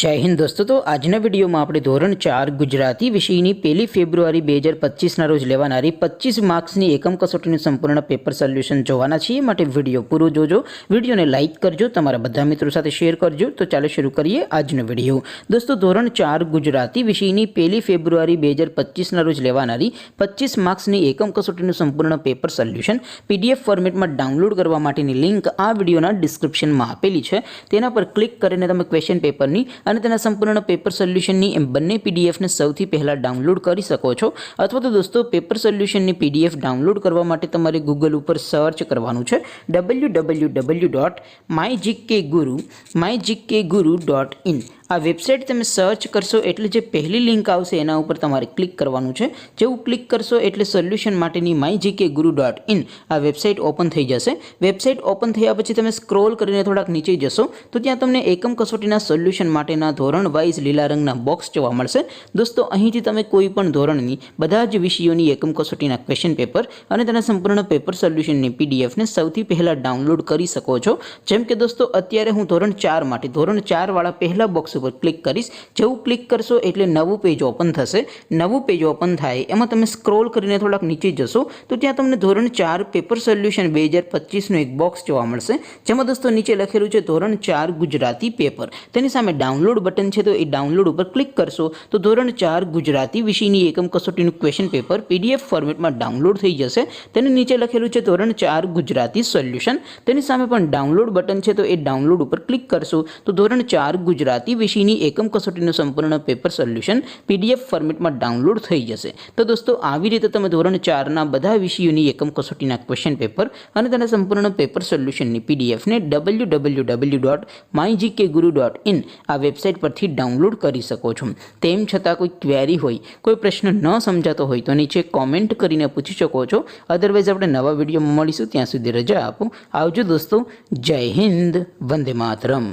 जय हिंद दोस्तों। तो आजना विडियो में આપણે ધોરણ 4 ગુજરાતી વિષયની 1 ફેબ્રુઆરી 2025 ના રોજ લેવાનારી 25 માર્ક્સની એકમ કસોટીનું સંપૂર્ણ પેપર સોલ્યુશન જોવાના છીએ। માટે વિડિયો પૂરો જોજો, વિડિયોને લાઈક કરજો, તમારા બધા મિત્રો સાથે શેર કરજો। તો ચાલો શરૂ કરીએ આજનો વિડિયો। દોસ્તો ધોરણ 4 ગુજરાતી વિષયની 1 ફેબ્રુઆરી 2025 ના રોજ લેવાનારી 25 માર્ક્સની એકમ કસોટીનું સંપૂર્ણ પેપર સોલ્યુશન પીડીએફ ફોર્મેટમાં ડાઉનલોડ કરવા માટેની લિંક આ વિડિયોના ડિસ્ક્રિપ્શનમાં આપેલી છે। તેના પર ક્લિક કરીને તમે ક્વેશ્ચન પેપરની અને તેના સંપૂર્ણ પેપર સોલ્યુશનની એમ બંને પીડીએફને સૌથી પહેલા ડાઉનલોડ કરી શકો છો। અથવા તો દોસ્તો પેપર સોલ્યુશનની પીડીએફ ડાઉનલોડ કરવા માટે તમારે ગૂગલ ઉપર સર્ચ કરવાનું છે www.mygkguru.in। આ વેબસાઇટ તમે સર્ચ કરશો એટલે જે પહેલી લિંક આવશે એના ઉપર તમારે ક્લિક કરવાનું છે। જેવું ક્લિક કરશો એટલે સોલ્યુશન માટેની mygkguru.in આ વેબસાઇટ ઓપન થઈ જશે। વેબસાઇટ ઓપન થયા પછી તમે સ્ક્રોલ કરીને થોડાક નીચે જશો તો ત્યાં તમને એકમ કસોટીના સોલ્યુશન માટેના ધોરણ વાઇઝ લીલા રંગના બોક્સ જોવા મળશે। દોસ્તો અહીંથી તમે કોઈ પણ ધોરણની બધા જ વિષયોની એકમ કસોટીના ક્વેશ્ચન પેપર અને તેના સંપૂર્ણ પેપર સોલ્યુશનની પીડીએફને સૌથી પહેલા ડાઉનલોડ કરી શકો છો। જેમ કે દોસ્તો અત્યારે હું ધોરણ 4 માટે ધોરણ 4 વાળા પહેલા બોક્સ પર ક્લિક કરીશ। જેવું ક્લિક કરશો એટલે નવું પેજ ઓપન થશે। નવું પેજ ઓપન થાય એમાં તમે સ્ક્રોલ કરીને થોડાક નીચે જશો તો ત્યાં તમને ધોરણ 4 પેપર સોલ્યુશન 2025 નું એક બોક્સ જોવા મળશે। જેમાં દોસ્તો નીચે લખેલું છે ધોરણ 4 ગુજરાતી પેપર। તેની સામે ડાઉનલોડ બટન છે તો એ ડાઉનલોડ ઉપર ક્લિક કરશો તો ધોરણ 4 ગુજરાતી વિષયની એકમ કસોટીનું ક્વેશ્ચન પેપર પીડીએફ ફોર્મેટમાં ડાઉનલોડ થઈ જશે। તેની નીચે લખેલું છે ધોરણ 4 ગુજરાતી સોલ્યુશન। તેની સામે પણ ડાઉનલોડ બટન છે તો એ ડાઉનલોડ ઉપર ક્લિક કરશો તો ધોરણ 4 ગુજરાતી વિષયની એકમ કસોટીનું સંપૂર્ણ પેપર સોલ્યુશન પીડીએફ ફોર્મેટમાં ડાઉનલોડ થઈ જશે। તો દોસ્તો આવી રીતે તમે ધોરણ 4 ના બધા વિષયોની એકમ કસોટીના ક્વેશ્ચન પેપર અને તેના સંપૂર્ણ પેપર સોલ્યુશનની પીડીએફને www.mygkguru.in આ વેબસાઇટ પરથી ડાઉનલોડ કરી શકો છો। તેમ છતાં કોઈ ક્વેરી હોય, કોઈ પ્રશ્ન ન સમજાતો હોય તો નીચે કોમેન્ટ કરીને પૂછી શકો છો। અધરવાઇઝ આપણે નવા વિડીયોમાં મળીશું, ત્યાં સુધી રજા આપો। આવજો દોસ્તો, જય હિન્દ, વંદે માતરમ।